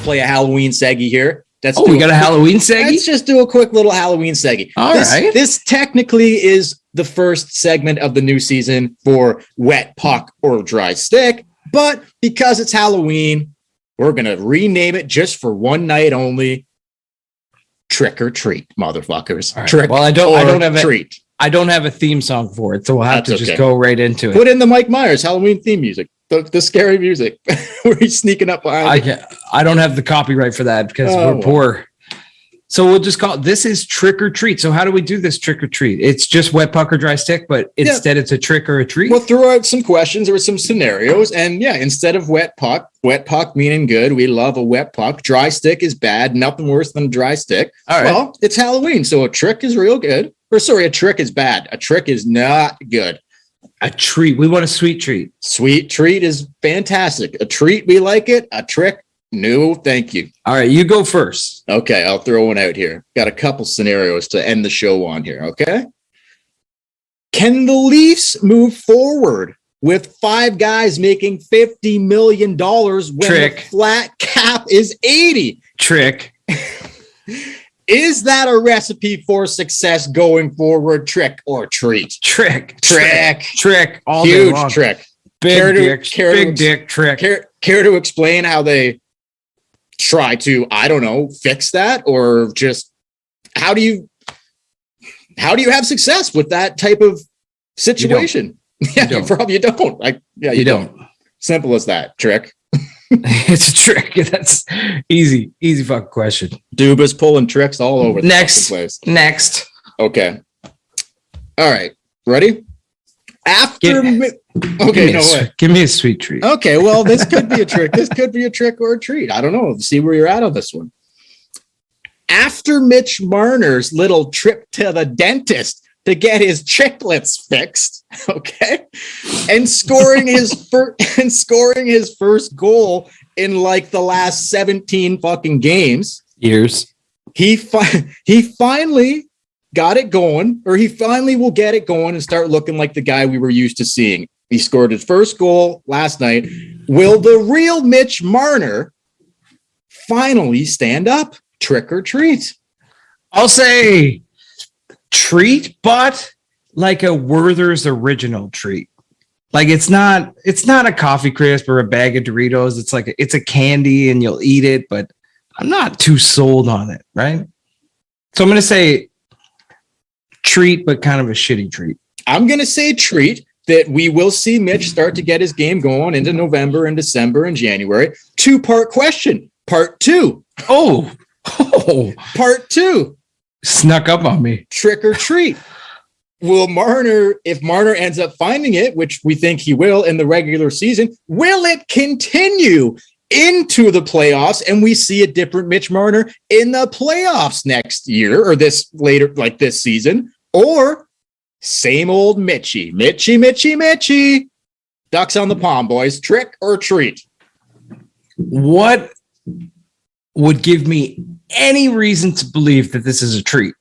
play a Halloween seggy here. We got a Halloween seggy? Let's just do a quick little Halloween seggy. All right. This technically is the first segment of the new season for Wet Puck or Dry Stick, but because it's Halloween, we're going to rename it just for one night only. Trick or treat, motherfuckers. Right. Trick I don't have treat. I don't have a theme song for it, so we'll have to just okay. go right into it. Put in the Mike Myers Halloween theme music, the scary music where he's sneaking up behind you. I don't have the copyright for that because we're poor. So we'll just call it, this is trick or treat. So how do we do this trick or treat? It's just Wet Puck or Dry Stick, but instead it's a trick or a treat. We'll throw out some questions or some scenarios. And instead of Wet Puck meaning good, we love a wet puck. Dry stick is bad. Nothing worse than a dry stick. All right. Well, it's Halloween, so a trick is real good. A trick is bad. A trick is not good. A treat. We want a sweet treat. Sweet treat is fantastic. A treat, we like it. A trick, no, thank you. All right, you go first. Okay, I'll throw one out here. Got a couple scenarios to end the show on here, okay? Can the Leafs move forward with 5 guys making $50 million when the flat cap is 80? Trick. Is that a recipe for success going forward? Trick or treat? Trick. All huge trick. Big dick trick. Care to explain how they try to, I don't know, fix that, or just how do you have success with that type of situation? You probably don't. You don't. Simple as that. Trick. It's a trick. That's easy fucking question. Duba's pulling tricks all over the place. Next. Okay. All right. Ready? Give me a sweet treat. Okay, well, this could be a trick. This could be a trick or a treat. I don't know. See where you're at on this one. After Mitch Marner's little trip to the dentist to get his chiclets fixed, okay, and scoring his first goal in like the last 17 fucking years, he finally got it going, or he finally will get it going and start looking like the guy we were used to seeing. He scored his first goal last night. Will the real Mitch Marner finally stand up? Trick or treat? I'll say treat, but like a Werther's original treat. Like it's not a coffee crisp or a bag of Doritos. It's a candy and you'll eat it, but I'm not too sold on it, right? So I'm going to say treat, but kind of a shitty treat. I'm going to say treat, that we will see Mitch start to get his game going into November and December and January. 2-part question. Part 2. Oh. Part 2. Snuck up on me. Trick or treat. Will Marner, if Marner ends up finding it, which we think he will in the regular season, will it continue into the playoffs and we see a different Mitch Marner in the playoffs next year or this later, like this season? Or same old Mitchie. Ducks on the pond, boys. Trick or treat? What would give me any reason to believe that this is a treat?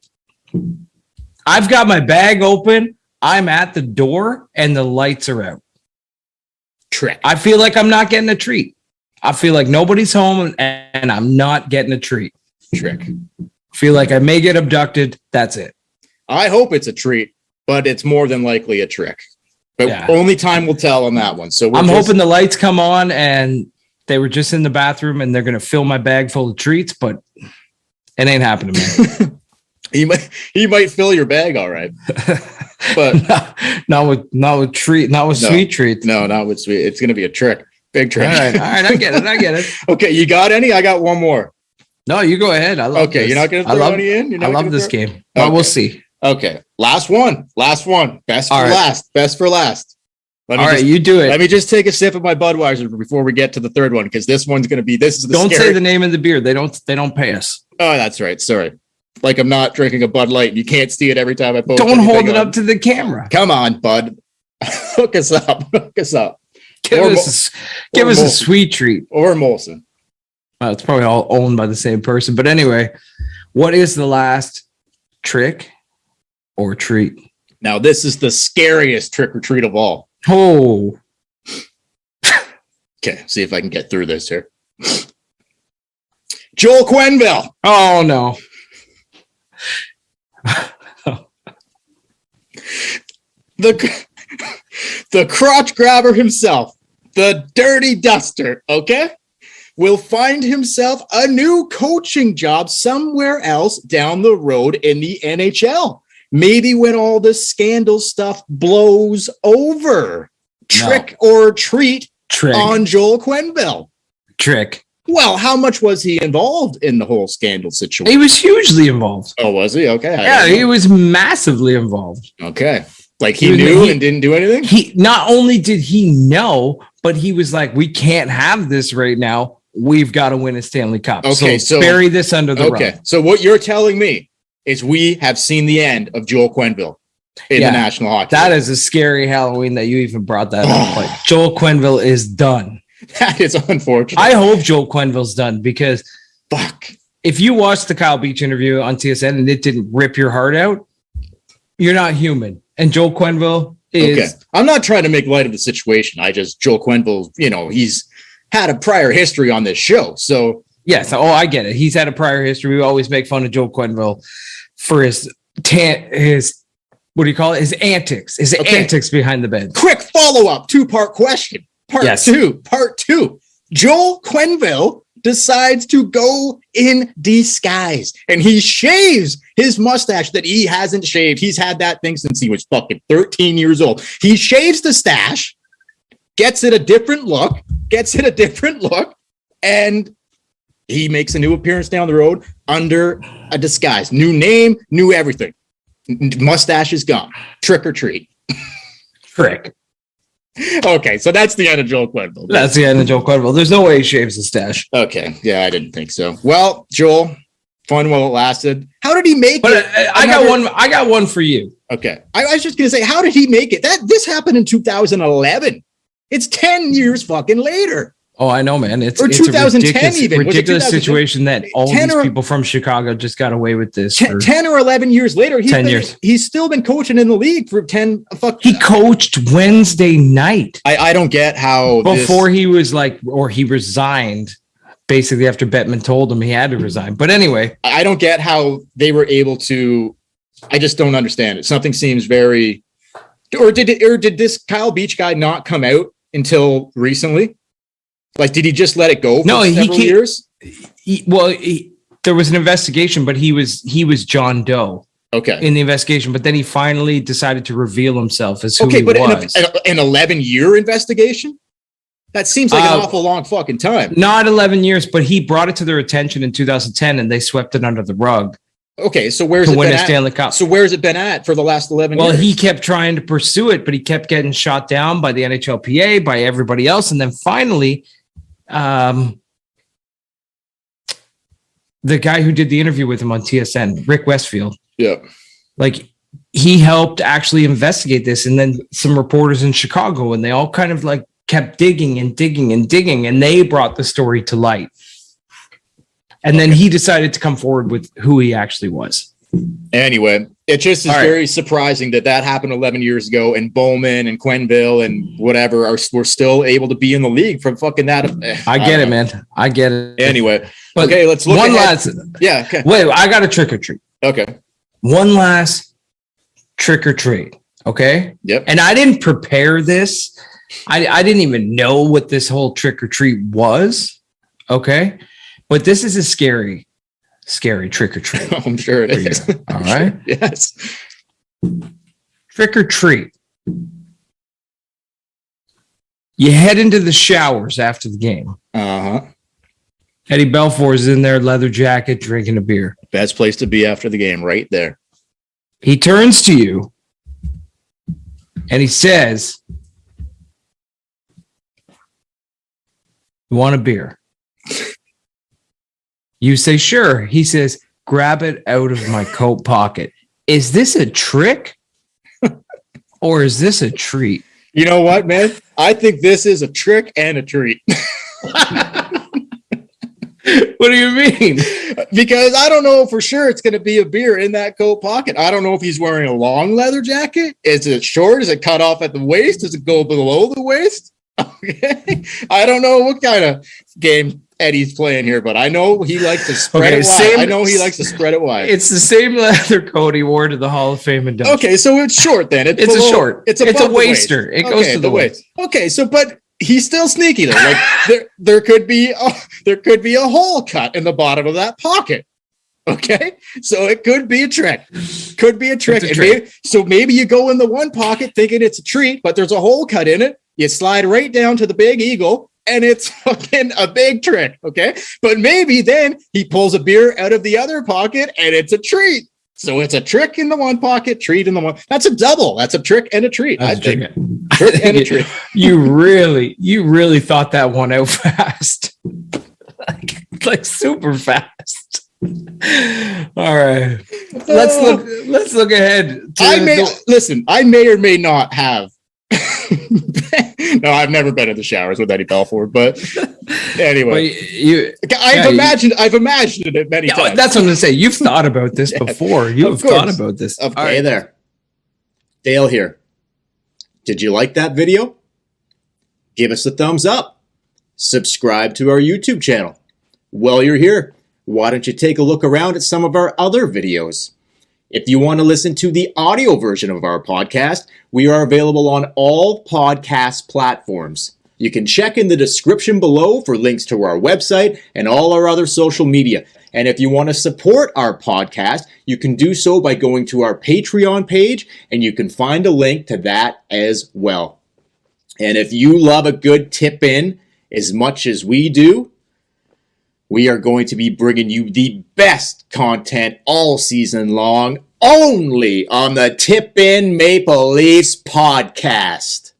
I've got my bag open. I'm at the door and the lights are out. Trick. I feel like I'm not getting a treat. I feel like nobody's home and I'm not getting a treat. Trick. Feel like I may get abducted. That's it. I hope it's a treat, but it's more than likely a trick. But only time will tell on that one. So I'm hoping the lights come on and they were just in the bathroom and they're going to fill my bag full of treats, but it ain't happening, man. he might fill your bag, all right. But not with sweet treats. No, not with sweet. It's going to be a trick. Big trick. All right. I get it. Okay, you got any? I got one more. No, you go ahead. I love this. You're not going to throw any in? I love this game. Well, we'll see. Okay, last one. Best for last. You do it. Let me just take a sip of my Budweiser before we get to the third one, because this one's going to be. Don't say the name of the beer. They don't pay us. Oh, that's right. Sorry. Like I'm not drinking a Bud Light. You can't see it every time I post. Don't hold it up to the camera. Come on, Bud. Hook us up. Give us a sweet treat. Or Molson. It's probably all owned by the same person. But anyway, what is the last trick or treat? Now, this is the scariest trick or treat of all. Oh. Okay, see if I can get through this here. Joel Quenneville. Oh no. The crotch grabber himself, the dirty duster, okay, will find himself a new coaching job somewhere else down the road in the NHL. Maybe when all this scandal stuff blows over. Trick or treat on Joel Quenneville. Trick. Well, how much was he involved in the whole scandal situation? He was hugely involved. Oh, was he? Okay. Yeah, he was massively involved. Okay. Like he knew and didn't do anything? He not only did he know, but he was like, we can't have this right now. We've got to win a Stanley Cup. Okay, so bury this under the rug. So what you're telling me is we have seen the end of Joel Quenneville in the National Hockey League. That is a scary Halloween that you even brought that up. Like, Joel Quenneville is done. That is unfortunate. I hope Joel Quenneville's done because if you watched the Kyle Beach interview on TSN and it didn't rip your heart out, you're not human. And Joel Quenneville is. Okay. I'm not trying to make light of the situation. Joel Quenneville, he's had a prior history on this show. So yes. Oh, I get it. He's had a prior history. We always make fun of Joel Quenneville for his what do you call it? His antics. Antics behind the bed. Quick follow-up, 2-part question. Part two. Joel Quenneville decides to go in disguise and he shaves his mustache that he hasn't shaved. He's had that thing since he was fucking 13 years old. He shaves the stash, gets it a different look, and he makes a new appearance down the road under a disguise. New name, new everything. Mustache is gone. Trick or treat. Trick. Okay, so that's the end of Joel Quenneville. That's the end of Joel Quenneville. There's no way he shaves his stash. Okay, yeah, I didn't think so. Well, Joel, fun while it lasted. How did he make it? I got one for you. Okay, I was just gonna say, how did he make it? This happened in 2011. It's 10 years fucking later. Oh, I know, man. It's 2010 a ridiculous situation that all these people from Chicago just got away with this. 10 or 11 years later. He's still been coaching in the league for 10. He coached Wednesday night. I don't get how before he resigned. Basically, after Bettman told him he had to resign. But anyway, I don't get how they were able to. I just don't understand it. Something seems very. Or did this Kyle Beach guy not come out until recently? Like, did he just let it go for several years? There was an investigation, but he was John Doe. Okay. In the investigation, but then he finally decided to reveal himself as who he was. An 11-year investigation? That seems like an awful long fucking time. Not 11 years, but he brought it to their attention in 2010, and they swept it under the rug. Okay, so where's it been at? Stanley Cup. So where's it been at for the last 11 years? Well, he kept trying to pursue it, but he kept getting shot down by the NHLPA, by everybody else, and then finally, the guy who did the interview with him on TSN, Rick Westfield. Yeah. Like, he helped actually investigate this, and then some reporters in Chicago, and they all kind of like kept digging, and they brought the story to light. And then he decided to come forward with who he actually was. Anyway, it just is very surprising that happened 11 years ago, and Bowman and Quenneville and whatever were still able to be in the league from fucking that. I get it, man. I get it. Anyway, but okay, let's look one ahead. last. Yeah. Okay. Wait, I got a trick or treat. Okay. One last trick or treat. Okay. Yep. And I didn't prepare this. I didn't even know what this whole trick or treat was. Okay. But this is a scary trick or treat. I'm sure it is. All right. Yes. Trick or treat. You head into the showers after the game. Uh-huh. Eddie Belfour is in there, leather jacket, drinking a beer. Best place to be after the game, right there. He turns to you and he says, "You want a beer?" You say, "Sure." He says, "Grab it out of my coat pocket." Is this a trick or is this a treat? You know what, man? I think this is a trick and a treat. What do you mean? Because I don't know for sure it's going to be a beer in that coat pocket. I don't know if he's wearing a long leather jacket. Is it short? Is it cut off at the waist? Does it go below the waist? Okay. I don't know what kind of game Eddie's playing here, but I know he likes to spread Okay, it wide. same- I know he likes to spread it wide. It's the same leather coat he wore to the Hall of Fame induction. Okay, so it's short then. It's a below- short. It's above a the waist. waster. It goes to the waist. Okay, so but he's still sneaky though. Like there could be a hole cut in the bottom of that pocket. Okay, so it could be a trick. Could be a trick. It's a And trick. maybe you go in the one pocket thinking it's a treat, but there's a hole cut in it. You slide right down to the Big Eagle, and it's fucking a big trick. Okay, but maybe then he pulls a beer out of the other pocket, and it's a treat. So it's a trick in the one pocket, treat in the one. That's a double. That's a trick and a treat. I think. Trick and a treat. You really thought that one out fast. like super fast. All right. Let's look ahead. I may or may not have. No, I've never been in the showers with Eddie Belfour, but anyway, I've imagined it many times. That's what I'm gonna say. You've thought about this before. You've thought about this. Okay, there. Dale here. Did you like that video? Give us a thumbs up. Subscribe to our YouTube channel. While you're here, why don't you take a look around at some of our other videos? If you want to listen to the audio version of our podcast, we are available on all podcast platforms. You can check in the description below for links to our website and all our other social media. And if you want to support our podcast, you can do so by going to our Patreon page, and you can find a link to that as well. And if you love a good tip in as much as we do, we are going to be bringing you the best content all season long, only on the Tip In Maple Leafs podcast.